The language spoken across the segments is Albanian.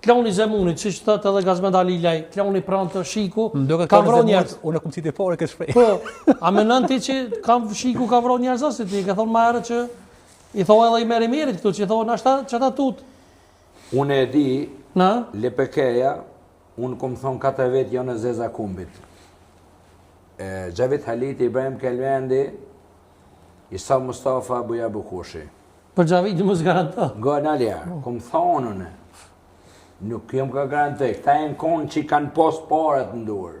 kloni Zemunit, që thot edhe Gazmendali Laj, kloni pranë të Shiku, ka vrarë njerëz. Unë kam citë fare këtë shprehje. Po, a mendon ti që Shiku ka vrarë njerëz ose ti ke thonë më herët që i thoi edhe i merri mirit këtu, që thonë ashta çata tut. Unë e di, na, LPK-ja, unë kom thonë 4 vetë janë në zeza kumbit. Gjavit Haliti, Ibrahim Kelvendi, Isa Mustafa, Buja Bukushi. Për Gjavit mos garanto. Nga nalja, kom thonë unë. Nuk jam ka garantoj, këta e në konë që kanë post parat në durë.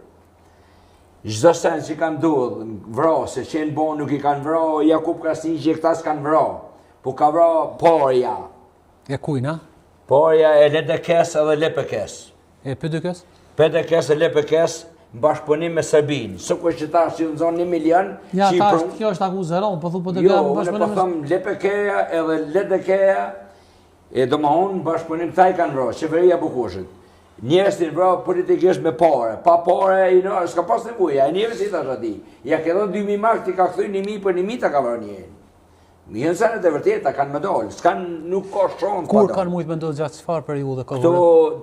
Çdo sen që kanë durë, vra, se që në bon nuk i kanë vra, Jakub Krasniqi që këta s'kanë vra, po ka vra parja. E kujna? Parja e LDK-s edhe LPK-s. E PDK-s? PDK-s e LPK-s në bashkëpunim me Serbinë. Së kështë që ta që në zonë 1 milion... Ja, kjo është akuzë zero, po thu PDK-ja në bashkëpunim... Jo, unë po thëmë LPK-ja edhe LDK-ja, e do ma unë bashkëpunim këta i kanë vra, qeveria Bukushit. Njerës të vra politikisht me pare, pa pare, s'ka pas nevoja, e njëve si tash ati. Ja ke dhënë 2.000 mark, ti ka këthuj 1.000 për 1.000 ta ka vra njërin. Jënë senet e vërteta, kanë me dollë, nuk ka shonë. Kur kanë mujtë me ndodhë gjatë qëfar periudhe? Këto,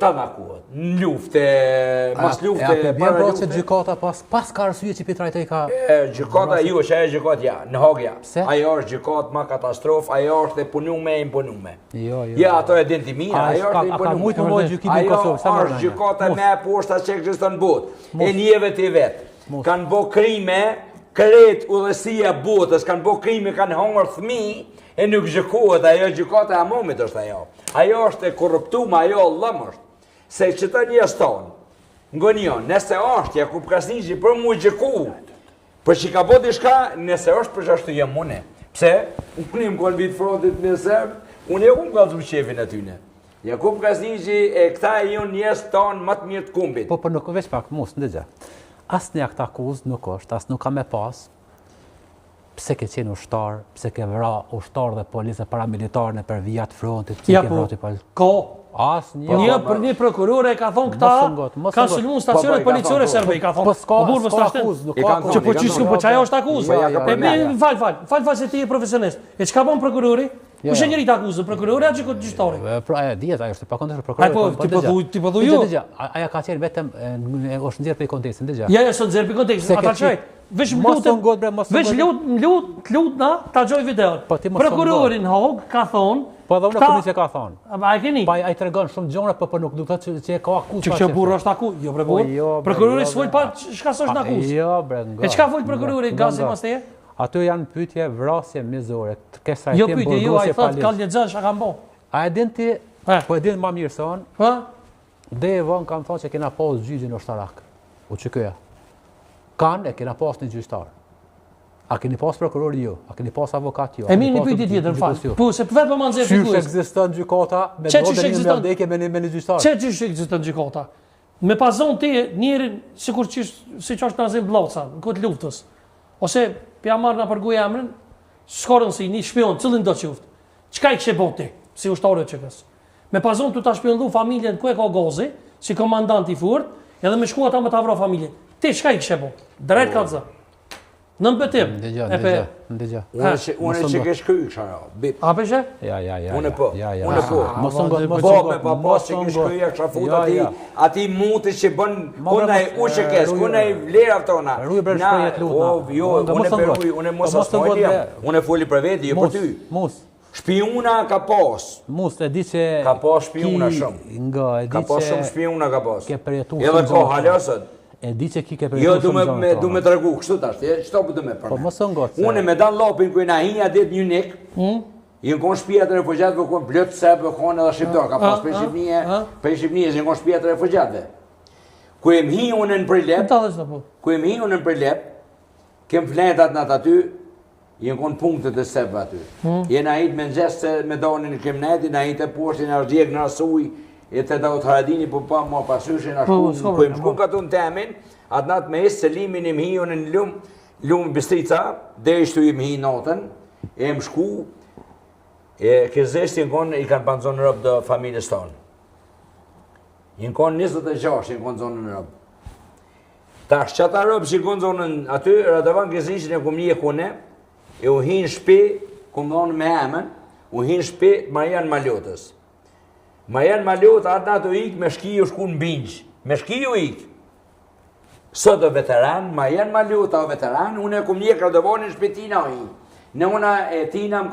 ta nga kuat, në lufte, mas lufte... E bjerë bro që gjykata pas ka arsye që Pitrajta i ka... Gjykata ju, që e gjykat ja, në Hagja. Pse? Ajo është gjykat ma katastrofë, ajo është e punume e impunume. Jo. Ja, ato e din të mira, ajo është e impunume. A ka mujtë më gjykimin Kosovë, sa ajo është gjykata me poshta që ekziston botë, e njeve të vetë. Kanë bo krime, kret udhësia botës, kanë bo krime, kanë hongër thmi, e nuk gjykohet, ajo gjykata e amomit është ajo. Ajo është e korruptume, ajo lëm është. Se që të njës tonë, ngonion, nëse është Jakub Krasniqi për mu gjyku, për që ka bo dishka, nëse është për që ashtu jem une. Pse? Unë im konë vitë frontit në Serbë, unë e unë kalëzum qefin e tyne. Jakub Krasniqi e këta e ju njës tonë më të mirë të kumbit. Po, për nuk veç pak, mos, ndëgja. Asë një këta akuzë nuk është, asë nuk ka me pas, pse ke qenë ushtar, pse ke vra ushtar dhe policë paramilitarë në për vijat frontit, pse ke vrati policë? Ko. Asë një... Për një prokurore ka thonë këta, kanë sulmu stacionet policore serbe, ka thonë. Po s'ka akuzë, nuk ka akuzë. Që po qishku, po që ajo është akuzë. Falë se ti e profesionist. E që ka bon prokurori? Kush e njëri të akuzë, prokurori a gjyqtari? Pra e dijet, ajo është pa kontestë prokurori. Ti po thu ju? Aja ka qenë vetëm, është nxjerë për i kontekstin, dhe gjë. Ja, së nxjerë për i kontekstin, ata qaj. Veç lut na ta gjoj videon. Prokurorin Hog ka thonë. Po edhe unë këni që ka thonë. A e keni? Pa a i të regonë shumë gjona, për nuk duke të që e ka akuzë. Që burë është akuzë? Jo, bre burë. Prokurori s'fojt pa shka s'është në akuzë. Jo, bre nga. E qka fojt prokurori gazi mas teje? Ato janë pytje vrasje mizore. Jo pytje, jo, a i thotë ka lexën shka kam bo. A e din ti, po e din ma mirë se onë, dhe e vonë kam thonë që kena pas gjyqin ushtarak. U që këja. Kanë e kena pas një gjyqtar. A keni pas prokurori jo, a keni pas avokat jo. E mirë një pyetje tjetër, falë. Po, se vetë po ma nxjerr pyetje. Çish ekziston gjykata me ndodhen një mendeke me një gjyqtar? Çish ekziston gjykata? Me pazon ti njërin sikur që siç është Nazim Bllauca, në kohë të luftës. Ose pja marr na përgoj emrin, shkorën si një shpion, cillin do të qoftë. Çka i kishe bën ti, si ushtarë të çekës? Me pazon tu ta shpionullu familjen ku e ka Gozi, si komandant i furt, edhe me shku ata me ta vrau familjen. Ti çka i kishe bën? Drejt kallza. Në mbetim. Ndëgja. Unë që ke shkry këshara. A peshe? Ja. Unë po. Mos në gotë. Po me papas që ke shkry kësha fut ati muti që bën kuna i ushekes, kuna i vlerat tona. Rruj bre shprejet lutna. Jo, unë e peruj, unë e mos asmojlja. Unë e foli për veti, jo për ty. Mus. Shpiuna ka pas. Mus, e di që... Ka pas shpiuna shumë. Ka pas shumë shpiuna ka pas. Edhe ko halasët. E di që ki ke për jo, du me të regu, kështu tash, qëto për du me përme. Po, më së ngotë. Unë me dan lopin kujë na hinja dit një nik, i në konë shpia të refugjatëve, konë blëtë sebë, konë edhe shqiptar, ka pas për Shqipnije, në konë shpia të refugjatëve. Kujë më hi unë në përlep, kem fletat në aty, i në konë punktët e sebë aty. Jena hit me nxesë me donin në kemneti, na hit e poshtin, në rëgjek në rasuj, e të da u të haradini për pa mua pasushin a shku, ku im shku ka të në temin, atë natë me isë selimin im hi unë në lumë Bistrica, dhe ishtu im hi notën, e më shku, e këzeshti në konë i kanë panë zonë në rëbë dhe familjes tonë. I në konë 26 i në konë zonë në rëbë. Ta shqata rëbë që i konë zonën aty, rëdëvan këzeshtin e këmë një kune, e u hinë shpi, këmë dhonë me emën, u hinë shpi Marian Maljotës. Ma janë ma lutë atë nato ikë me shkiju shku në bingjë. Me shkiju ikë. Sot o veteran, ma janë ma lutë o veteran, unë e kum një kradovonin shpetina i. Në una e tina më ka